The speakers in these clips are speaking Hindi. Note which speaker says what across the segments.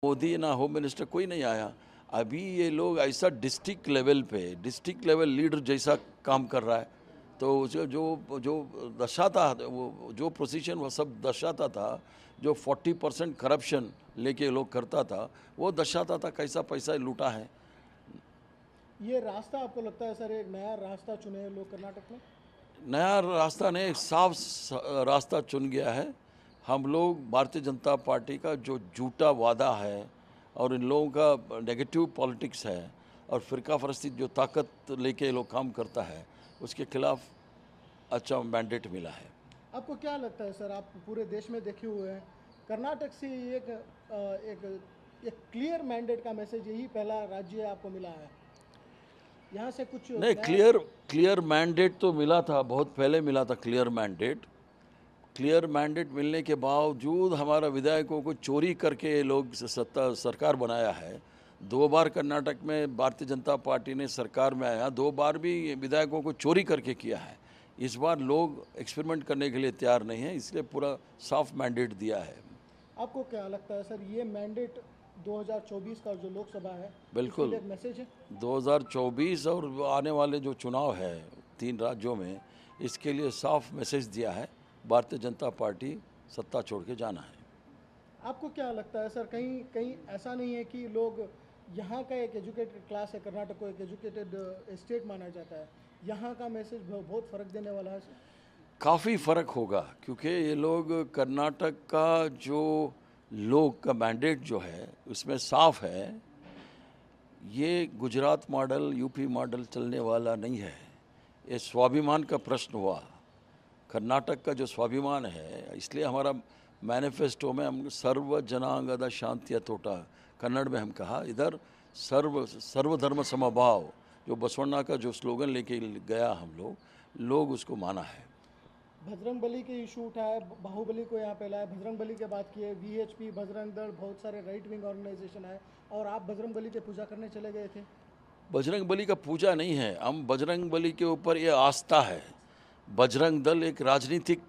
Speaker 1: मोदी ना होम मिनिस्टर कोई नहीं आया। अभी ये लोग ऐसा डिस्ट्रिक्ट लेवल पे डिस्ट्रिक्ट लेवल लीडर जैसा काम कर रहा है, तो जो जो जो दर्शाता वो जो पोजीशन वो सब दर्शाता था, जो 40% करप्शन लेके लोग करता था, वो दर्शाता था कैसा पैसा लूटा है।
Speaker 2: ये रास्ता आपको लगता है सर एक नया रास्ता चुने हैं लोग कर्नाटक में?
Speaker 1: नया रास्ता ने एक साफ रास्ता चुन गया है। हम लोग भारतीय जनता पार्टी का जो झूठा वादा है और इन लोगों का नेगेटिव पॉलिटिक्स है और फिरका फरस्ती जो ताकत लेके लोग काम करता है, उसके खिलाफ अच्छा मैंडेट मिला है।
Speaker 2: आपको क्या लगता है सर, आप पूरे देश में देखे हुए हैं, कर्नाटक से एक क्लियर मैंडेट का मैसेज यही पहला राज्य आपको मिला है? यहाँ से कुछ
Speaker 1: नहीं,
Speaker 2: नया
Speaker 1: क्लियर मैंडेट तो मिला था, बहुत पहले मिला था क्लियर मैंडेट। क्लियर मैंडेट मिलने के बावजूद हमारा विधायकों को चोरी करके ये लोग सत्ता सरकार बनाया है। 2 बार कर्नाटक में भारतीय जनता पार्टी ने सरकार में आया, 2 बार भी विधायकों को चोरी करके किया है। इस बार लोग एक्सपेरिमेंट करने के लिए तैयार नहीं हैं, इसलिए पूरा साफ मैंडेट दिया है।
Speaker 2: आपको क्या लगता है सर, ये मैंडेट 2024 का जो लोकसभा है
Speaker 1: बिल्कुल।
Speaker 2: उसके लिए एक मैसेज है?
Speaker 1: 2024 और आने वाले जो चुनाव है 3 राज्यों में, इसके लिए साफ मैसेज दिया है, भारतीय जनता पार्टी सत्ता छोड़ के जाना है।
Speaker 2: आपको क्या लगता है सर, कहीं कहीं ऐसा नहीं है कि लोग यहाँ का एक एजुकेटेड क्लास है, कर्नाटक को एक एजुकेटेड स्टेट माना जाता है, यहाँ का मैसेज बहुत फ़र्क देने वाला है सर?
Speaker 1: काफ़ी फ़र्क होगा, क्योंकि ये लोग कर्नाटक का जो लोग का मैंडेट जो है उसमें साफ है, ये गुजरात मॉडल यूपी मॉडल चलने वाला नहीं है। ये स्वाभिमान का प्रश्न हुआ, कर्नाटक का जो स्वाभिमान है, इसलिए हमारा मैनिफेस्टो में हम सर्व जनांगद शांति तोटा कन्नड़ में हम कहा, इधर सर्वधर्म समभाव जो बसवन्ना का जो स्लोगन लेके गया हम लोग उसको माना है।
Speaker 2: बजरंग बली के इशू उठाया, बाहुबली को यहाँ पे लाया, बजरंग बली के बात किए, वीएचपी, बजरंग दल, बहुत सारे राइट विंग ऑर्गेनाइजेशन आए और आप बजरंग बली की पूजा करने चले गए थे।
Speaker 1: बजरंग बली का पूजा नहीं है, हम बजरंग बली के ऊपर ये आस्था है। बजरंग दल एक राजनीतिक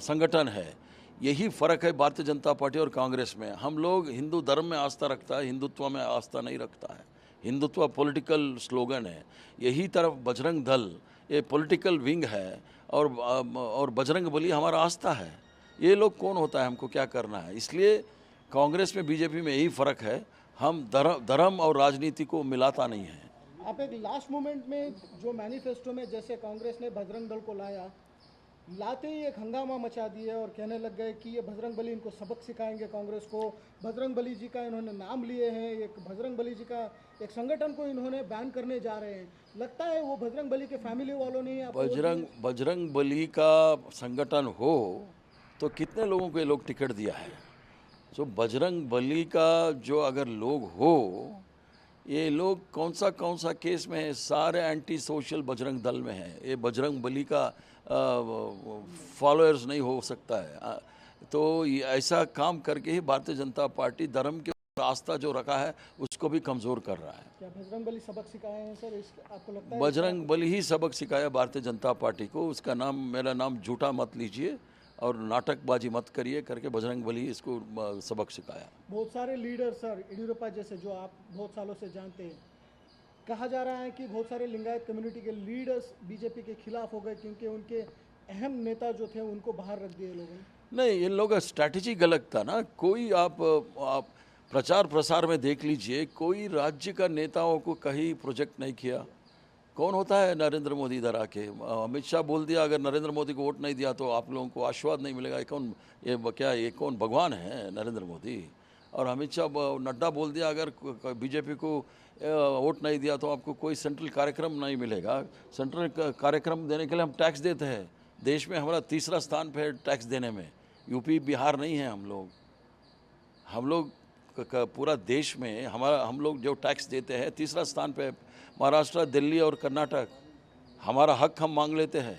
Speaker 1: संगठन है। यही फ़र्क है भारतीय जनता पार्टी और कांग्रेस में। हम लोग हिंदू धर्म में आस्था रखता है, हिंदुत्व में आस्था नहीं रखता है। हिंदुत्व पॉलिटिकल स्लोगन है, यही तरफ बजरंग दल ये पॉलिटिकल विंग है और बजरंग बली हमारा आस्था है। ये लोग कौन होता है, हमको क्या करना है? इसलिए कांग्रेस में बीजेपी में यही फ़र्क है, हम धर्म और राजनीति को मिलाता नहीं है।
Speaker 2: आप एक लास्ट मोमेंट में जो मैनिफेस्टो में जैसे कांग्रेस ने बजरंग दल को लाया, लाते ही एक हंगामा मचा दिया और कहने लग गए कि ये बजरंग बली इनको सबक सिखाएंगे कांग्रेस को। बजरंग बली जी का इन्होंने नाम लिए हैं, एक बजरंग बली जी का एक संगठन को इन्होंने बैन करने जा रहे हैं। लगता है वो बजरंग बली के फैमिली वालों ने आपको
Speaker 1: बजरंग बली का संगठन हो तो कितने लोगों को ये लोग टिकट दिया है? जो बजरंग बली का जो अगर लोग हो, ये लोग कौन सा केस में है? सारे एंटी सोशल बजरंग दल में है। ये बजरंग बली का फॉलोअर्स नहीं हो सकता है। तो ऐसा काम करके ही भारतीय जनता पार्टी धर्म के आस्था जो रखा है उसको भी कमज़ोर कर रहा है।
Speaker 2: क्या बजरंग बली सबक सिखाए हैं सर, आपको लगता है?
Speaker 1: बजरंग बली ही सबक सिखाया भारतीय जनता पार्टी को। उसका नाम, मेरा नाम झूठा मत लीजिए और नाटकबाजी मत करिए करके बजरंग बली इसको सबक सिखाया।
Speaker 2: बहुत सारे लीडर सर, येडियुरप्पा जैसे जो आप बहुत सालों से जानते हैं, कहा जा रहा है कि बहुत सारे लिंगायत कम्युनिटी के लीडर्स बीजेपी के खिलाफ हो गए क्योंकि उनके अहम नेता जो थे उनको बाहर रख दिए लोगों ने।
Speaker 1: नहीं, इन लोगों का स्ट्रैटेजी गलत था ना। कोई आप प्रचार प्रसार में देख लीजिए, कोई राज्य का नेताओं को कहीं प्रोजेक्ट नहीं किया। कौन होता है नरेंद्र मोदी इधर आके? अमित शाह बोल दिया अगर नरेंद्र मोदी को वोट नहीं दिया तो आप लोगों को आशीर्वाद नहीं मिलेगा। ये कौन भगवान है नरेंद्र मोदी? और अमित शाह नड्डा बोल दिया अगर बीजेपी को वोट नहीं दिया तो आपको कोई सेंट्रल कार्यक्रम नहीं मिलेगा। सेंट्रल कार्यक्रम देने के लिए हम टैक्स देते हैं। देश में हमारा तीसरा स्थान पे है टैक्स देने में, यूपी बिहार नहीं है। हम लोग पूरा देश में हम लोग जो टैक्स देते हैं तीसरा स्थान पे महाराष्ट्र, दिल्ली और कर्नाटक। हमारा हक हम मांग लेते हैं।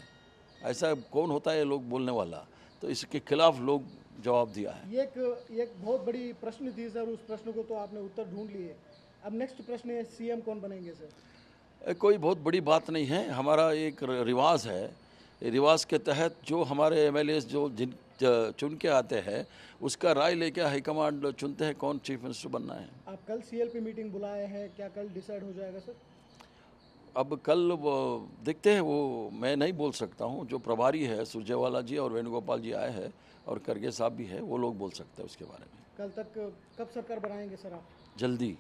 Speaker 1: ऐसा कौन होता है ये लोग बोलने वाला? तो इसके खिलाफ लोग जवाब दिया है।
Speaker 2: ये एक बहुत बड़ी प्रश्न थी सर, उस प्रश्न को तो आपने उत्तर ढूंढ लिए। अब नेक्स्ट प्रश्न है, सीएम कौन बनेंगे सर?
Speaker 1: कोई बहुत बड़ी बात नहीं है। हमारा एक रिवाज है, रिवाज के तहत जो हमारे एमएलए जो चुन के आते हैं उसका राय लेके हाईकमांड चुनते हैं कौन चीफ मिनिस्टर बनना है।
Speaker 2: आप कल सीएलपी मीटिंग बुलाए हैं, क्या कल डिसाइड हो जाएगा सर?
Speaker 1: अब कल देखते हैं, वो मैं नहीं बोल सकता हूँ। जो प्रभारी है सुरजेवाला जी और वेणुगोपाल जी आए हैं और करगे साहब भी है, वो लोग बोल सकते हैं उसके बारे में।
Speaker 2: कल तक कब सरकार बनाएंगे सर आप?
Speaker 1: जल्दी,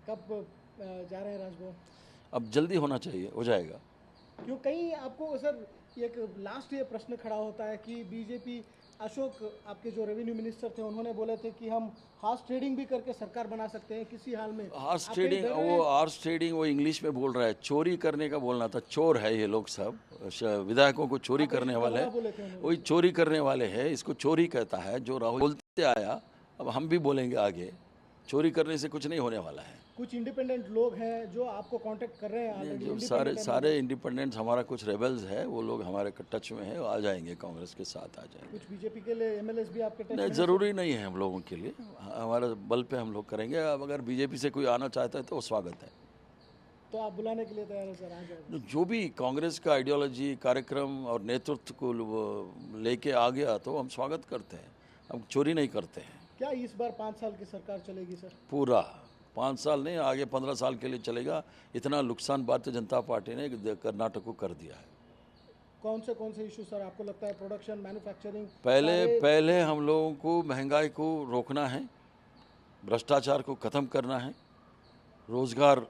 Speaker 2: कब जा रहे हैं राजभवन?
Speaker 1: अब जल्दी होना चाहिए, हो जाएगा।
Speaker 2: क्यों कहीं आपको सर एक लास्ट ये प्रश्न खड़ा होता है कि बीजेपी, अशोक आपके जो रेवेन्यू मिनिस्टर थे, उन्होंने बोले थे कि हम हॉर्स ट्रेडिंग भी करके सरकार बना सकते हैं किसी हाल में।
Speaker 1: हॉर्स
Speaker 2: आप कहीं
Speaker 1: ट्रेडिंग,
Speaker 2: डर रहे
Speaker 1: वो
Speaker 2: हैं?
Speaker 1: हॉर्स ट्रेडिंग वो इंग्लिश में बोल रहा है, चोरी करने का बोलना था। चोर है ये लोग सब, विधायकों को चोरी करने वाले
Speaker 2: बड़ा बोले थे उन्होंने।
Speaker 1: वही चोरी करने वाले हैं। इसको चोरी कहता है जो राहुल बोलते आया, अब हम भी बोलेंगे आगे। चोरी करने से कुछ नहीं होने वाला है।
Speaker 2: कुछ इंडिपेंडेंट लोग हैं जो आपको कांटेक्ट कर रहे हैं ऑलरेडी।
Speaker 1: जो सारे इंडिपेंडेंट्स, हमारा कुछ रेबल्स है, वो लोग हमारे टच में है, आ जाएंगे, कांग्रेस के साथ आ जाएंगे।
Speaker 2: कुछ बीजेपी के लिए एमएलएस भी आपके टच में
Speaker 1: नहीं,
Speaker 2: हैं?
Speaker 1: ज़रूरी नहीं है हम लोगों के लिए, हमारे बल पे हम लोग करेंगे। अब अगर बीजेपी से कोई आना चाहता है तो स्वागत है।
Speaker 2: तो आप बुलाने के लिए तैयार हैं सर? आ जाए।
Speaker 1: जो भी कांग्रेस का आइडियोलॉजी, कार्यक्रम और नेतृत्व को लेके आ गया तो हम स्वागत करते हैं, हम चोरी नहीं करते हैं।
Speaker 2: क्या इस बार 5 साल की सरकार चलेगी सर?
Speaker 1: पूरा 5 साल नहीं, आगे 15 साल के लिए चलेगा। इतना नुकसान भारतीय जनता पार्टी ने कर्नाटक को कर दिया है।
Speaker 2: कौन से इशू सर आपको लगता है? Production, manufacturing?
Speaker 1: पहले हम लोगों को महंगाई को रोकना है, भ्रष्टाचार को ख़त्म करना है, रोज़गार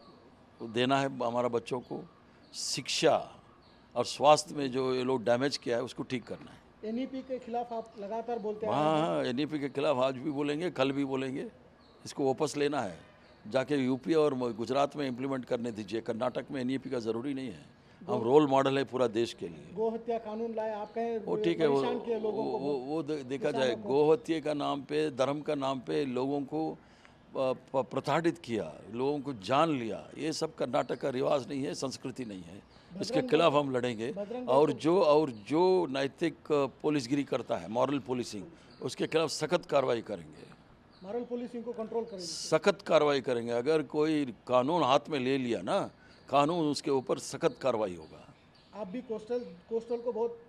Speaker 1: देना है हमारा बच्चों को, शिक्षा और स्वास्थ्य में जो ये लोग डैमेज किया है उसको ठीक करना है।
Speaker 2: एनईपी के खिलाफ आप लगातार बोलते हैं।
Speaker 1: हाँ, एनईपी के खिलाफ आज भी बोलेंगे, कल भी बोलेंगे। इसको वापस लेना है, जाके यूपी और गुजरात में इम्प्लीमेंट करने दीजिए। कर्नाटक में एनईपी का ज़रूरी नहीं है, हम रोल मॉडल है पूरा देश के लिए।
Speaker 2: गो हत्या कानून लाए, आप कहें
Speaker 1: वो ठीक है,
Speaker 2: परेशान किए लोगों को।
Speaker 1: वो देखा जाए। गोहत्या का नाम पे, धर्म का नाम पे लोगों को प्रताड़ित किया, लोगों को जान लिया, ये सब कर्नाटक का रिवाज नहीं है, संस्कृति नहीं है। इसके खिलाफ हम लड़ेंगे। और जो नैतिक पुलिसगिरी करता है, मॉरल पुलिसिंग, उसके खिलाफ सख्त कार्रवाई करेंगे।
Speaker 2: मॉरल पुलिसिंग को कंट्रोल करेंगे,
Speaker 1: सख्त कार्रवाई करेंगे। अगर कोई कानून हाथ में ले लिया ना, कानून उसके ऊपर सख्त कार्रवाई होगा।
Speaker 2: आप भी कोस्टल को बहुत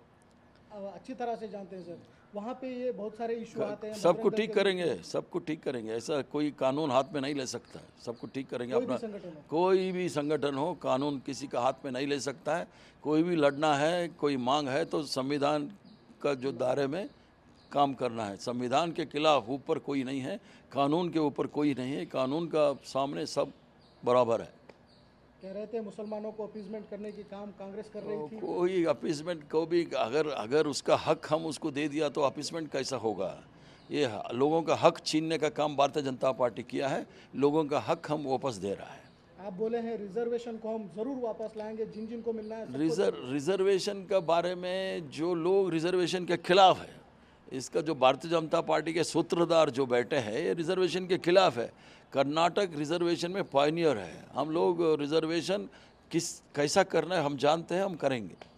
Speaker 2: अच्छी तरह से जानते हैं सर। वहाँ पे ये बहुत सारे इशू आते हैं।
Speaker 1: सबको ठीक करेंगे, सबको ठीक करेंगे। ऐसा कोई कानून हाथ में नहीं ले सकता है, सबको ठीक करेंगे। अपना कोई भी संगठन हो, कानून किसी का हाथ में नहीं ले सकता है। कोई भी लड़ना है, कोई मांग है तो संविधान का जो दायरे में काम करना है। संविधान के खिलाफ ऊपर कोई नहीं है, कानून के ऊपर कोई नहीं है। कानून का सामने सब बराबर है।
Speaker 2: कह रहे थे मुसलमानों को अपीजमेंट करने की काम कांग्रेस कर रही थी।
Speaker 1: कोई अपीसमेंट को भी अगर उसका हक हम उसको दे दिया तो अपीसमेंट कैसा होगा? ये लोगों का हक छीनने का काम भारतीय जनता पार्टी किया है। लोगों का हक हम वापस दे रहा है।
Speaker 2: आप बोले हैं रिजर्वेशन को हम जरूर वापस लाएंगे, जिन जिन को मिलना है।
Speaker 1: रिजर्वेशन का बारे में जो लोग रिजर्वेशन के खिलाफ है, इसका जो भारतीय जनता पार्टी के सूत्रधार जो बैठे हैं, ये रिजर्वेशन के खिलाफ है। कर्नाटक रिजर्वेशन में पायनियर है। हम लोग रिजर्वेशन कैसा करना है हम जानते हैं, हम करेंगे।